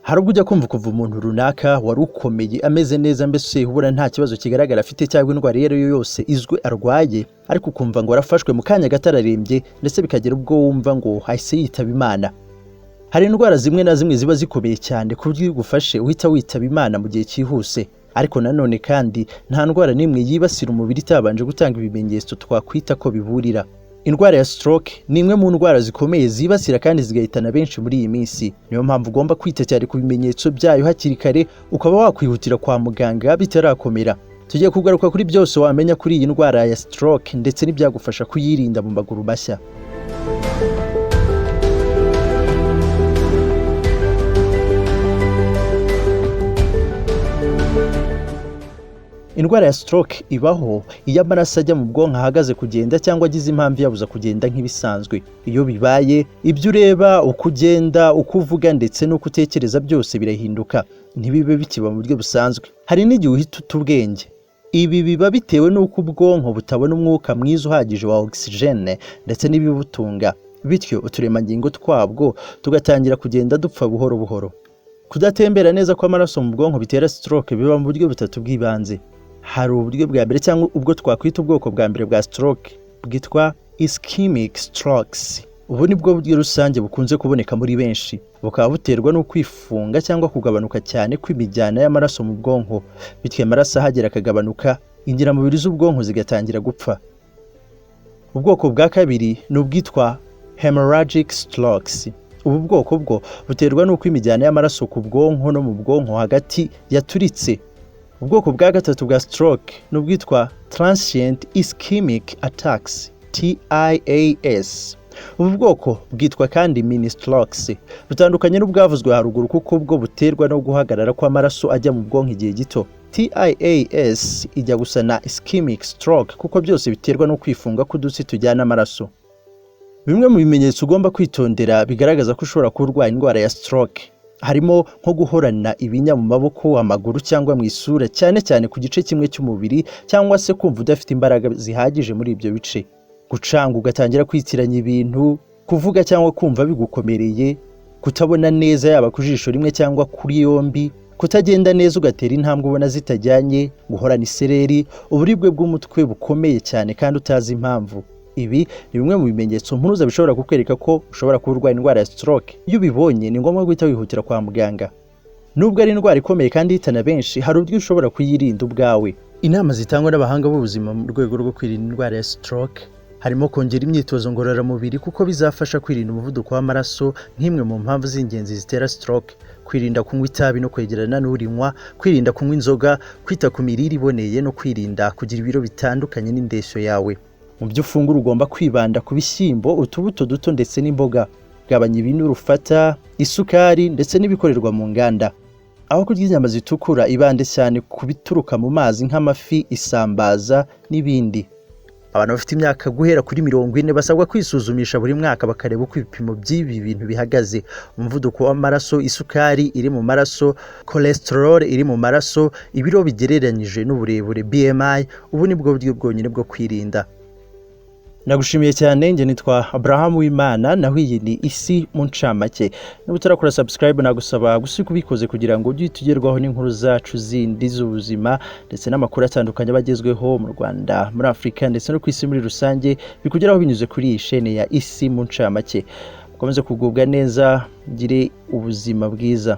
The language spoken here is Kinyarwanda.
hari ubwo ujya kumva kuva umuntu runaka wari ukomeye ameze neza mbese ubura nta kibazo kigaragara afite cyangwa indwara iyo yose izwe arwaye, ariko ukumva ngo arafashwe mu kanya gatararembye ndetse bikagera ubwo wumva ngo hahise yitaba Imana. Hari indwara zimwe na zimwe ziba zikomeye cyane ku buryo igufashe uhita witaba Imana mu gihe cyihuse, ariko nanone kandi nta ndwara n'imwe yibasira umubiri itabanje gutanga ibimenyetso twakwita ko biburira. Indwara ya stroke ni imwe mu ndwara zikomeye zibasira kandi zigahitana benshi muri iyi minsi. Niyo mpamvu ugomba kwita cyane ku bimenyetso byayo hakiri kare, ukaba wakwihutira kwa muganga bitarakomera. Tugiye kugaruka kuri byose wamenya kuri iyi ndwara ya stroke ndetse n'ibyagufasha kuyirinda mu maguru mashya. Indwara ya stroke ibaho iyo amaraso ajya mu bwonko ahagaze kugenda cyangwa agize impamvu yabuza kugenda nk'ibisanzwe. Iyo bibaye, ibyo ureba, uko ugenda, uko uvuga ndetse n'uko utekereza byose birahinduka, ntibibe bikiba mu buryo busanzwe. Hari n'igihe uhita uta ubwenge. Ibi biba bitewe n'uko ubwonko butabona umwuka mwiza uhagije wa oxygene ndetse n'ibibutunga, bityo uturemangingo twabwo tugatangira kugenda dupfa buhoro buhoro. Kudatembera neza kw'amaraso mu bwonko bitera stroke biba mu buryo butatu bw'ibanze. Hari uburyo bwa mbere cyangwa ubwo twakwita ubwoko bwa mbere bwa stroke bwitwa ischemic strokes. Ubu ni bwo buryo rusange bukunze kuboneka muri benshi, bukaba buterwa no kwifunga cyangwa kugabanuka cyane kw'imijyana y'amaraso mu bwonko, bityo amaraso ahagera akagabanuka, ingiramubiri z'ubwonko zigatangira gupfa. Ubwoko bwa kabiri ni ubwitwa hemorrhagic strokes. Ubu bwoko bwo buterwa n'uko imijyana y'amaraso ku bwonko no mu bwonko hagati yaturitse. Ubwoko bwa gatatu bwa stroke ni ubwitwa transient ischemic attacks TIAS. Ubu bwoko bwitwa kandi mini strokes, butandukanye n'ubwavuzwe haruguru kuko bwo buterwa no guhagarara kw'amaraso ajya mu bwonko igihe gito. TIAS ijya gusa na ischemic stroke kuko byose biterwa no kwifunga k'udutsi tujyana amaraso. Bimwe mu bimenyetso ugomba kwitondera bigaragaza ko ushobora kuba urwaye indwara ya stroke harimo nko guhorana ibinya mu maboko, amaguru cyangwa mu isura, cyane cyane ku gice kimwe cy'umubiri, cyangwa se kumva udafite imbaraga zihagije muri ibyo bice. Gucanga ugatangira kwitiranya ibintu, kuvuga cyangwa kumva bigukomereye, kutabona neza yaba ku jisho rimwe cyangwa kuri yombi, kutagenda neza ugatera intambwe ubona zitajyanye, guhorana isereri, uburibwe bw'umutwe bukomeye cyane kandi utazi impamvu. Ibi ni bimwe mu bimenyetso mpuruza bishobora kukwereka ko ushobora kuba urwaye indwara ya stroke. Iyo ubibonye ni ngombwa guhita wihutira kwa muganga. Nubwo ari indwara ikomeye kandi ihitana benshi, hari uburyo ushobora kuyirinda ubwawe. Inama zitangwa n'abahanga b'ubuzima mu rwego rwo kwirinda indwara ya stroke harimo kongera imyitozo ngororamubiri kuko bizafasha kwirinda umuvuduko w'amaraso nk'imwe mu mpamvu z'ingenzi zitera stroke, kwirinda kunywa itabi no kwegerana n'urinywa, kwirinda kunywa inzoga, kwita ku mirire iboneye no kwirinda kugira ibiro bitandukanye n'indeshyo yawe. Mu byo ufungura ugomba kwibanda ku bishyimbo, utubuto duto ndetse n'imboga. Gabanya ibinure ufata, isukari ndetse n'ibikorerwa mu nganda. Aho kurya inyama zitukura, ibande cyane ku bituruka mu mazi nk'amafi, isambaza n'ibindi. Abantu bafite imyaka guhera kuri 40 basabwa kwisuzumisha buri mwaka bakareba uko ibipimo by'ibi bintu bihagaze: umuvuduko w'amaraso, isukari iri mu maraso, cholesterol iri mu maraso, ibiro bigereranyije n'uburebure BMI. Ubu ni bwo buryo bwonyine bwo kwirinda. Nagushimiye cyane, nge nitwa Abraham w'Imana, naho iyi ni isi mu ncamake. Niba utarakora subscribe nagusaba kubikoze kugira ngo ujye tugerwaho n'inkuru zacu zindi z'ubuzima ndetse n'amakuru atandukanye bagezweho mu Rwanda, muri Afrika ndetse no ku isi muri rusange, bikugeraho binyuze kuri iyi chaîne ya isi mu ncamake. Mukomeze kugubwa neza, gire ubuzima bwiza.